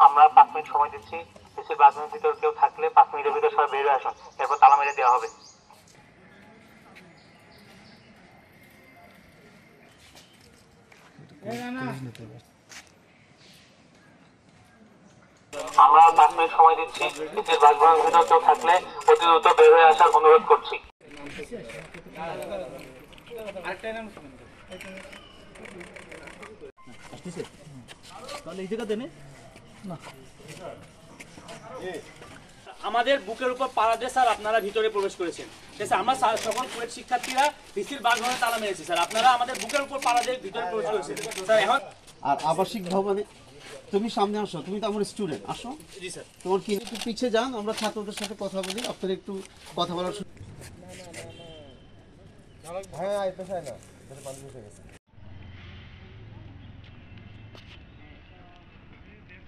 আমরা 5 মিনিট সময় দিচ্ছি। কিছু বাথরুমের ভিতর কেউ থাকলে 5 মিনিটের ভিতর সবাই বের হয়ে আসুন, এরপর তালা মেরে দেওয়া হবে। আমরা 5 মিনিট সময় দিচ্ছি। কিছু বাথরুমের ভিতর কেউ থাকলে অতি দ্রুত বের হয়ে আসার অনুরোধ করছি। আমাদের বুকের উপর পাড়া দিয়ে স্যার আপনারা ভিতরে প্রবেশ করেছেন। আমরা সকল কুয়েট শিক্ষার্থীরা ভিসির বাসভবনে তালা মেরেছি স্যার। আপনারা আমাদের বুকের উপর পাড়া দিয়ে ভিতরে প্রবেশ করেছেন স্যার। এখন আর আবাসিক ভবনে তুমি সামনে আসো, তুমি তো আমার স্টুডেন্ট, আসো। জি স্যার। তোমার কি একটু পিছিয়ে যান, আমরা ছাত্রদের সাথে কথা বলি, আপনারা একটু কথা বলার।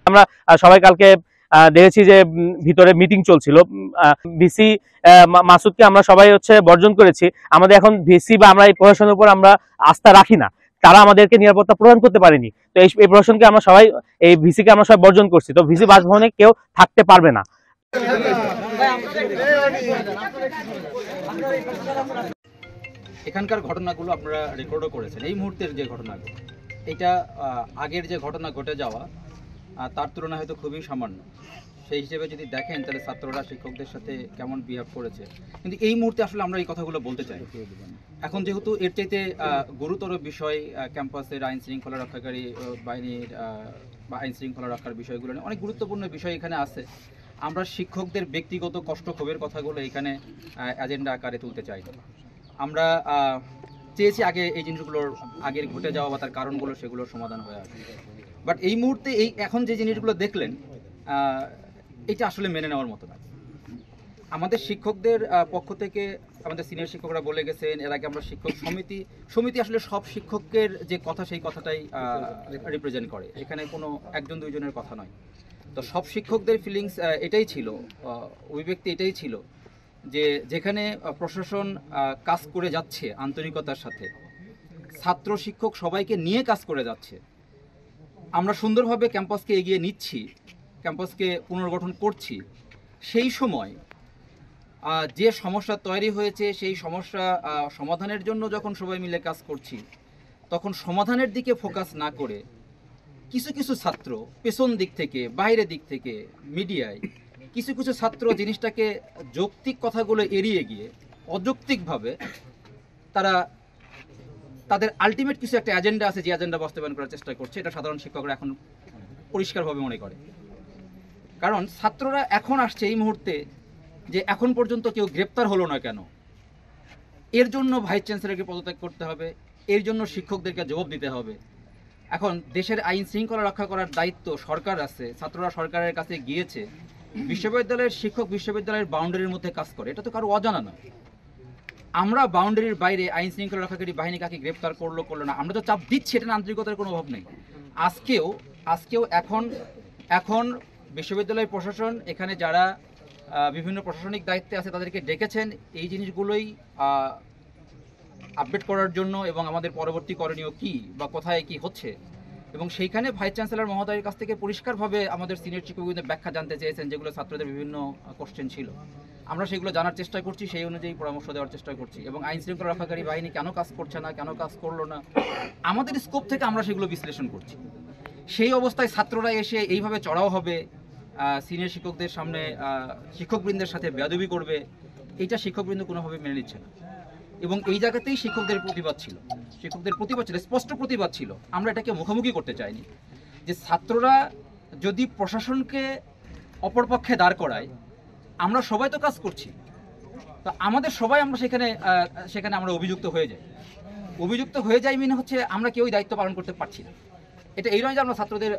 আমরা সবাই কালকে দেখেছি যে ভিতরে মিটিং চলছিল। ভিসি মাসুদকে আমরা সবাই বর্জন করেছি। আমাদের এখন ভিসি বা আমরা এই প্রশাসনের উপর আমরা আস্থা রাখি না, তারা আমাদেরকে নিরাপত্তা প্রদান করতে পারেনি। তো এই প্রশাসনকে আমরা সবাই, এই ভিসিকে আমরা সবাই বর্জন করছি। তো ভিসি বাসভবনে কেউ থাকতে পারবে না। এখানকার ঘটনাগুলো আপনারা রেকর্ডও করেছেন। এই মুহূর্তের যে ঘটনাগুলো, এটা আগের যে ঘটনা ঘটে যাওয়া তার তুলনায় হয়তো খুবই সামান্য। সেই হিসেবে যদি দেখেন তাহলে ছাত্ররা শিক্ষকদের সাথে কেমন বিহেভ করেছে, কিন্তু এই মুহূর্তে আসলে আমরা এই কথাগুলো বলতে চাই। এখন যেহেতু এর চাইতে গুরুতর বিষয় ক্যাম্পাসের আইন শৃঙ্খলা রক্ষাকারী বাহিনীর বা আইন শৃঙ্খলা রক্ষার বিষয়গুলো নিয়ে অনেক গুরুত্বপূর্ণ বিষয় এখানে আছে। আমরা শিক্ষকদের ব্যক্তিগত কষ্ট ক্ষোভের কথাগুলো এখানে এজেন্ডা আকারে তুলতে চাই। আমরা চেয়েছি আগে এই জিনিসগুলোর আগের ঘটে যাওয়া বা তার কারণগুলো সেগুলোর সমাধান হয়ে আসে। বাট এই মুহূর্তে এখন যে জিনিসগুলো দেখলেন এটা আসলে মেনে নেওয়ার মতো না। আমাদের শিক্ষকদের পক্ষ থেকে আমাদের সিনিয়র শিক্ষকরা বলে গেছেন, এর আগে আমরা শিক্ষক সমিতি আসলে সব শিক্ষকের যে কথা সেই কথাটাই রিপ্রেজেন্ট করে। এখানে কোনো একজন দুইজনের কথা নয়। তো সব শিক্ষকদের ফিলিংস এটাই ছিল, অভিব্যক্তি এটাই ছিল যে যেখানে প্রশাসন কাজ করে যাচ্ছে আন্তরিকতার সাথে, ছাত্র শিক্ষক সবাইকে নিয়ে কাজ করে যাচ্ছে, আমরা সুন্দরভাবে ক্যাম্পাসকে এগিয়ে নিচ্ছি, ক্যাম্পাসকে পুনর্গঠন করছি, সেই সময় যে সমস্যা তৈরি হয়েছে সেই সমস্যা সমাধানের জন্য যখন সবাই মিলে কাজ করছি, তখন সমাধানের দিকে ফোকাস না করে কিছু কিছু ছাত্র পেছন দিক থেকে, বাইরের দিক থেকে, মিডিয়ায় কিছু কিছু ছাত্র জিনিসটাকে যৌক্তিক কথাগুলো এড়িয়ে গিয়ে অযৌক্তিকভাবে তারা তাদের আলটিমেট কিছু একটা এজেন্ডা আছে, যে এজেন্ডা বাস্তবায়ন করার চেষ্টা করছে। এটা সাধারণ শিক্ষকরা এখন পরিষ্কারভাবে মনে করে। কারণ ছাত্ররা এখন আসছে এই মুহূর্তে যে এখন পর্যন্ত কেউ গ্রেপ্তার হলো না কেন, এর জন্য ভাইস চ্যান্সেলরকে পদত্যাগ করতে হবে, এর জন্য শিক্ষকদেরকে জবাব দিতে হবে। এখন দেশের আইন শৃঙ্খলা রক্ষা করার দায়িত্ব সরকার আছে, ছাত্ররা সরকারের কাছে গিয়েছে। বিশ্ববিদ্যালয়ের শিক্ষক বিশ্ববিদ্যালয়ের বাউন্ডারির মধ্যে কাজ করে, এটা তো কারো অজানা না। আমরা বাউন্ডারির বাইরে আইন শৃঙ্খলা রক্ষাকারী বাহিনী কাকে গ্রেপ্তার করলো না, আমরা তো চাপ দিচ্ছি, এটা আন্তরিকতার কোনো অভাব নেই। আজকেও এখন বিশ্ববিদ্যালয়ের প্রশাসন এখানে যারা বিভিন্ন প্রশাসনিক দায়িত্বে আছে তাদেরকে ডেকেছেন এই জিনিসগুলোই আপডেট করার জন্য, এবং আমাদের পরবর্তী করণীয় কী বা কোথায় কী হচ্ছে। এবং সেইখানে ভাইস চ্যান্সেলর মহোদয়ের কাছ থেকে পরিষ্কারভাবে আমাদের সিনিয়র শিক্ষকদের ব্যাখ্যা জানতে চেয়েছেন, যেগুলো ছাত্রদের বিভিন্ন কোশ্চেন ছিল। আমরা সেগুলো জানার চেষ্টা করছি, সেই অনুযায়ী পরামর্শ দেওয়ার চেষ্টা করছি। এবং আইন শৃঙ্খলা রক্ষাকারী বাহিনী কেন কাজ করছে না, কেন কাজ করলো না, আমাদের স্কোপ থেকে আমরা সেগুলো বিশ্লেষণ করছি। সেই অবস্থায় ছাত্ররা এসে এইভাবে চড়াও হবে, সিনিয়র শিক্ষকদের সামনে শিক্ষকবৃন্দের সাথে বেয়াদবি করবে, এইটা শিক্ষকবৃন্দ কোনোভাবে মেনে নিচ্ছে না। এবং এই জায়গাতেই শিক্ষকদের প্রতিবাদ ছিল, স্পষ্ট প্রতিবাদ ছিল। আমরা এটাকে মুখোমুখি করতে চাইনি যে ছাত্ররা যদি প্রশাসনকে অপরপক্ষে দাঁড় করায়, আমরা সবাই তো কাজ করছি, তো আমাদের সবাই আমরা সেখানে আমরা অভিযুক্ত হয়ে যাই মানে হচ্ছে আমরা কেউই দায়িত্ব পালন করতে পারছি না। এটা এই নয় যে আমরা ছাত্রদের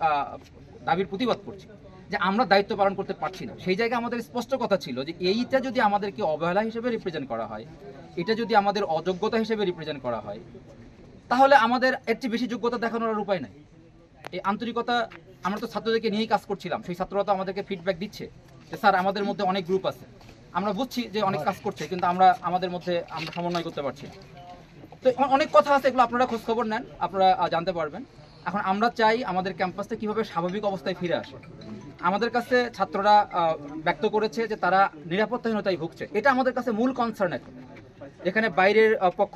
দাবির প্রতিবাদ করছি, যে আমরা দায়িত্ব পালন করতে পারছি না। সেই জায়গায় আমাদের স্পষ্ট কথা ছিল যে এইটা যদি আমাদেরকে অবহেলা হিসেবে রিপ্রেজেন্ট করা হয়, এটা যদি আমাদের অযোগ্যতা হিসেবে রিপ্রেজেন্ট করা হয়, তাহলে আমাদের এর চেয়ে বেশি যোগ্যতা দেখানোর উপায় নাই। এই আন্তরিকতা, আমরা তো ছাত্রদেরকে নিয়েই কাজ করছিলাম, সেই ছাত্ররা তো আমাদেরকে ফিডব্যাক দিচ্ছে যে স্যার আমাদের মধ্যে অনেক গ্রুপ আছে, আমরা বুঝছি যে অনেক কাজ করছে, কিন্তু আমাদের মধ্যে আমরা সমন্বয় করতে পারছি না। তো অনেক কথা আছে, এগুলো আপনারা খোঁজখবর নেন, আপনারা জানতে পারবেন। এখন আমরা চাই আমাদের ক্যাম্পাসটা কিভাবে স্বাভাবিক অবস্থায় ফিরে আসে। আমাদের কাছে ছাত্ররা ব্যক্ত করেছে যে তারা নিরাপত্তাহীনতায় ভুগছে, এটা আমাদের কাছে মূল কনসার্ন। এখন এখানে বাইরের পক্ষ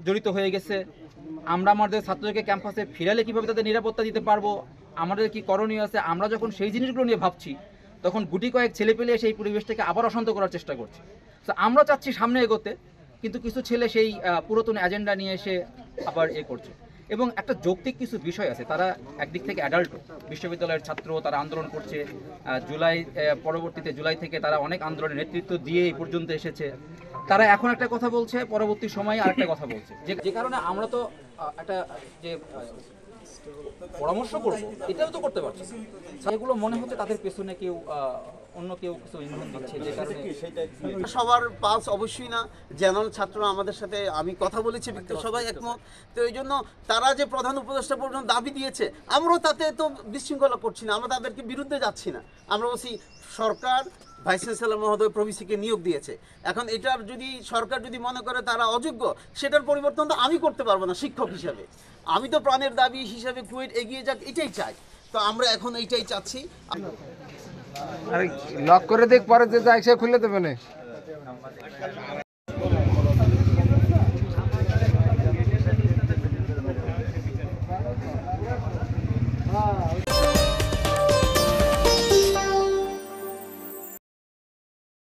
জড়িত হয়ে গেছে, আমরা আমাদের ছাত্রদেরকে ক্যাম্পাসে ফিরালে কিভাবে তাদের নিরাপত্তা দিতে পারবো, আমাদের কি করণীয় আছে, আমরা যখন সেই জিনিসগুলো নিয়ে ভাবছি তখন গুটি কয়েক ছেলে পেলে সেই পরিবেশটাকে আবার অশান্ত করার চেষ্টা করছে। তো আমরা চাচ্ছি সামনে এগোতে, কিন্তু কিছু ছেলে সেই পুরাতন এজেন্ডা নিয়ে এসে আবার করছে। এবং একটা যৌক্তিক কিছু বিষয় আছে, তারা একদিক থেকে অ্যাডাল্ট বিশ্ববিদ্যালয়ের ছাত্র, তারা আন্দোলন করছে পরবর্তীতে জুলাই থেকে তারা অনেক আন্দোলনের নেতৃত্ব দিয়ে এই পর্যন্ত এসেছে। তারা এখন একটা কথা বলছে, পরবর্তী সময়ে আরেকটা কথা বলছে, যে কারণে আমরা তো একটা যে পরামর্শ করবো এটাও তো করতে পারছি না। এগুলো মনে হচ্ছে তাদের পেছনে কেউ অন্য কেউ কিছু ইন্ধন দিচ্ছে, যে কারণে সবার পালস অবশ্যই না। জেনারেল ছাত্ররা আমাদের সাথে আমি কথা বলেছি, সবাই একমত। তো এই জন্য তারা যে প্রধান উপদেষ্টা পর্যন্ত দাবি দিয়েছে, আমরাও তাতে তো বিশৃঙ্খলা করছি না, আমরা তাদেরকে বিরুদ্ধে যাচ্ছি না। আমরা বলছি সরকার ভাইস চ্যান্সেলর মহোদয় প্রভিসিকে নিয়োগ দিয়েছে, এখন এটার যদি সরকার যদি মনে করে তারা অযোগ্য, সেটার পরিবর্তন তো আমি করতে পারবো না শিক্ষক হিসাবে। আমি তো প্রাণের দাবি হিসাবে কুয়েট এগিয়ে যাক এটাই চাই। তো আমরা এখন এইটাই চাচ্ছি। আরে লক করে দেখ, পরে যে যাই সে খুলে দেবে না।